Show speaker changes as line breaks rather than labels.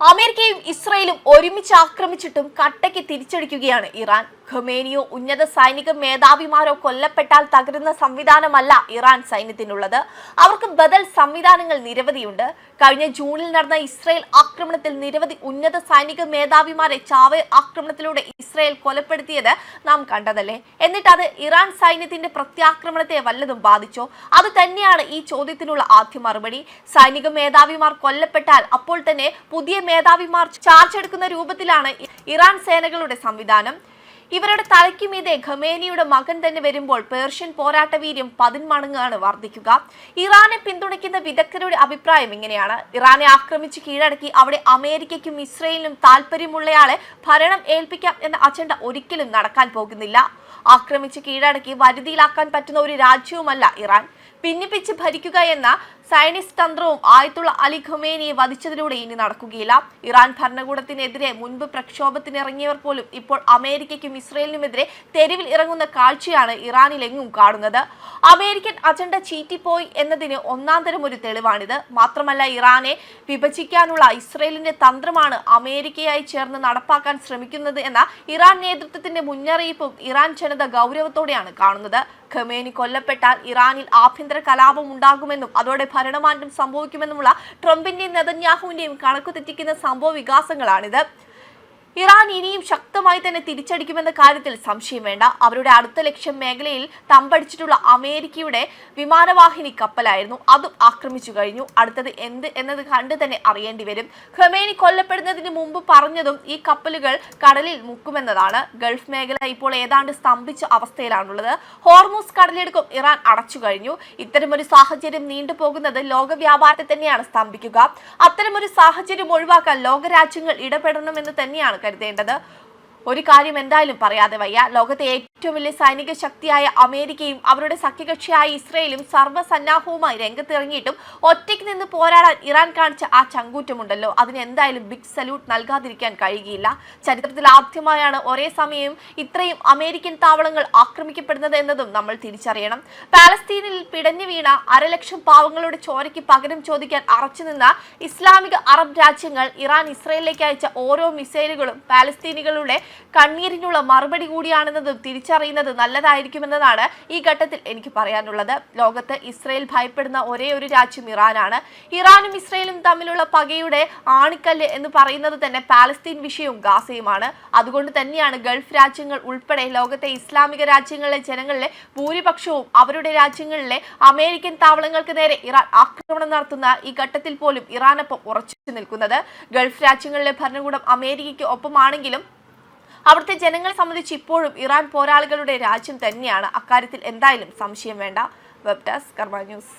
അമേരിക്കയും ഇസ്രയേലും ഒരുമിച്ച് ആക്രമിച്ചിട്ടും കട്ടയ്ക്ക് തിരിച്ചടിക്കുകയാണ് ഇറാൻ. ഖമേനിയോ ഉന്നത സൈനിക മേധാവിമാരോ കൊല്ലപ്പെട്ടാൽ തകരുന്ന സംവിധാനമല്ല ഇറാൻ സൈന്യത്തിനുള്ളത്. അവർക്ക് ബദൽ സംവിധാനങ്ങൾ നിരവധിയുണ്ട്. കഴിഞ്ഞ ജൂണിൽ നടന്ന ഇസ്രയേൽ ആക്രമണത്തിൽ നിരവധി ഉന്നത സൈനിക മേധാവിമാരെ ചാവേർ ആക്രമണത്തിലൂടെ ഇസ്രയേൽ കൊലപ്പെടുത്തിയത് നാം കണ്ടതല്ലേ. എന്നിട്ട് അത് ഇറാൻ സൈന്യത്തിന്റെ പ്രത്യാക്രമണത്തെ വല്ലതും ബാധിച്ചോ? അത് തന്നെയാണ് ഈ ചോദ്യത്തിനുള്ള ആദ്യ മറുപടി. സൈനിക മേധാവിമാർ കൊല്ലപ്പെട്ടാൽ അപ്പോൾ തന്നെ പുതിയ മേധാവിമാർ ചാർജ് എടുക്കുന്ന രൂപത്തിലാണ് ഇറാൻ സേനകളുടെ സംവിധാനം. ഇവരുടെ തലയ്ക്ക് മീതെ ഖമേനിയുടെ മകൻ തന്നെ വരുമ്പോൾ പേർഷ്യൻ പോരാട്ട വീര്യം 10 മടങ്ങാണ് വർദ്ധിക്കുക. ഇറാനെ പിന്തുണയ്ക്കുന്ന വിദഗ്ധരുടെ അഭിപ്രായം ഇങ്ങനെയാണ്: ഇറാനെ ആക്രമിച്ച് കീഴടക്കി അവിടെ അമേരിക്കയ്ക്കും ഇസ്രയേലിനും താല്പര്യമുള്ളയാളെ ഭരണം ഏൽപ്പിക്കാം എന്ന അജണ്ട ഒരിക്കലും നടക്കാൻ പോകുന്നില്ല. ആക്രമിച്ച് കീഴടക്കി വരുതിയിലാക്കാൻ പറ്റുന്ന ഒരു രാജ്യവുമല്ല ഇറാൻ. ഭിന്നിപ്പിച്ച് ഭരിക്കുക എന്ന സയനിസ്റ്റ് തന്ത്രവും ആയത്തുള്ള അലി ഖമേനിയെ വധിച്ചതിലൂടെ ഇനി നടക്കുകയില്ല. ഇറാൻ ഭരണകൂടത്തിനെതിരെ മുൻപ് പ്രക്ഷോഭത്തിനിറങ്ങിയവർ പോലും ഇപ്പോൾ അമേരിക്കയ്ക്കും ഇസ്രയേലിനുമെതിരെ തെരുവിൽ ഇറങ്ങുന്ന കാഴ്ചയാണ് ഇറാനിലെങ്ങും കാണുന്നത്. അമേരിക്കൻ അജണ്ട ചീറ്റിപ്പോയി എന്നതിന് ഒന്നാന്തരം ഒരു തെളിവാണിത്. മാത്രമല്ല, ഇറാനെ വിഭജിക്കാനുള്ള ഇസ്രയേലിന്റെ തന്ത്രമാണ് അമേരിക്കയായി ചേർന്ന് നടപ്പാക്കാൻ ശ്രമിക്കുന്നത് എന്ന ഇറാൻ നേതൃത്വത്തിന്റെ മുന്നറിയിപ്പും ഇറാൻ ജനത ഗൗരവത്തോടെയാണ് കാണുന്നത്. ഖമേനി കൊല്ലപ്പെട്ടാൽ ഇറാനിൽ ആഭ്യന്തര കലാപം ഉണ്ടാകുമെന്നും അതോടെ ഭരണമാറ്റം സംഭവിക്കുമെന്നുമുള്ള ട്രംപിന്റെയും നെതന്യാഹുവിന്റെയും കണക്കു തെറ്റിക്കുന്ന സംഭവ വികാസങ്ങളാണിത്. ഇറാൻ ഇനിയും ശക്തമായി തന്നെ തിരിച്ചടിക്കുമെന്ന കാര്യത്തിൽ സംശയം വേണ്ട. അവരുടെ അടുത്ത ലക്ഷ്യം മേഖലയിൽ തമ്പടിച്ചിട്ടുള്ള അമേരിക്കയുടെ വിമാനവാഹിനി കപ്പലായിരുന്നു. അതും ആക്രമിച്ചു കഴിഞ്ഞു. അടുത്തത് എന്ത് എന്നത് കണ്ടു തന്നെ അറിയേണ്ടി വരും. ഖമേനി കൊല്ലപ്പെടുന്നതിന് മുമ്പ് പറഞ്ഞതും ഈ കപ്പലുകൾ കടലിൽ മുക്കുമെന്നതാണ്. ഗൾഫ് മേഖല ഇപ്പോൾ ഏതാണ്ട് സ്തംഭിച്ച അവസ്ഥയിലാണുള്ളത്. ഹോർമൂസ് കടലിടുക്കും ഇറാൻ അടച്ചു കഴിഞ്ഞു. ഇത്തരമൊരു സാഹചര്യം നീണ്ടുപോകുന്നത് ലോക വ്യാപാരത്തെ തന്നെയാണ് സ്തംഭിക്കുക. അത്തരമൊരു സാഹചര്യം ഒഴിവാക്കാൻ ലോകരാജ്യങ്ങൾ ഇടപെടണമെന്ന് തന്നെയാണ് കരുതേണ്ടത്. ഒരു കാര്യം എന്തായാലും പറയാതെ വയ്യ: ലോകത്തെ ഏറ്റവും വലിയ സൈനിക ശക്തിയായ അമേരിക്കയും അവരുടെ സഖ്യകക്ഷിയായ ഇസ്രയേലും സർവ്വസന്നാഹവുമായി രംഗത്തിറങ്ങിയിട്ടും ഒറ്റയ്ക്ക് നിന്ന് പോരാടാൻ ഇറാൻ കാണിച്ച ആ ചങ്കൂറ്റമുണ്ടല്ലോ, അതിന് എന്തായാലും ബിഗ് സല്യൂട്ട് നൽകാതിരിക്കാൻ കഴിയുകയില്ല. ചരിത്രത്തിൽ ആദ്യമായാണ് ഒരേ സമയം ഇത്രയും അമേരിക്കൻ താവളങ്ങൾ ആക്രമിക്കപ്പെടുന്നത് എന്നതും നമ്മൾ തിരിച്ചറിയണം. പാലസ്തീനിൽ പിടഞ്ഞു വീണ 1.5 ലക്ഷം പാവങ്ങളുടെ ചോരയ്ക്ക് പകരം ചോദിക്കാൻ അറച്ചുനിന്ന ഇസ്ലാമിക അറബ് രാജ്യങ്ങൾ ഇറാൻ ഇസ്രയേലിലേക്ക് അയച്ച ഓരോ മിസൈലുകളും പാലസ്തീനികളുടെ കണ്ണീരിനുള്ള മറുപടി കൂടിയാണെന്നതും തിരിച്ചറിയുന്നത് നല്ലതായിരിക്കുമെന്നതാണ് ഈ ഘട്ടത്തിൽ എനിക്ക് പറയാനുള്ളത്. ലോകത്ത് ഇസ്രയേൽ ഭയപ്പെടുന്ന ഒരേ ഒരു രാജ്യം ഇറാനാണ്. ഇറാനും ഇസ്രയേലും തമ്മിലുള്ള പകയുടെ ആണിക്കല്ല് എന്ന് പറയുന്നത് തന്നെ പാലസ്തീൻ വിഷയവും ഗാസയുമാണ്. അതുകൊണ്ട് തന്നെയാണ് ഗൾഫ് രാജ്യങ്ങൾ ഉൾപ്പെടെ ലോകത്തെ ഇസ്ലാമിക രാജ്യങ്ങളിലെ ജനങ്ങളിലെ ഭൂരിപക്ഷവും അവരുടെ രാജ്യങ്ങളിലെ അമേരിക്കൻ താവളങ്ങൾക്ക് നേരെ ഇറാൻ ആക്രമണം നടത്തുന്ന ഈ ഘട്ടത്തിൽ പോലും ഇറാനൊപ്പം ഉറച്ചു നിൽക്കുന്നത്. ഗൾഫ് രാജ്യങ്ങളിലെ ഭരണകൂടം അമേരിക്കയ്ക്ക് ഒപ്പമാണെങ്കിലും അവിടുത്തെ ജനങ്ങളെ സംബന്ധിച്ച് ഇപ്പോഴും ഇറാൻ പോരാളികളുടെ രാജ്യം തന്നെയാണ്. അക്കാര്യത്തിൽ എന്തായാലും സംശയം വേണ്ട. വെബ് ഡെസ്ക് കർമ്മ ന്യൂസ്.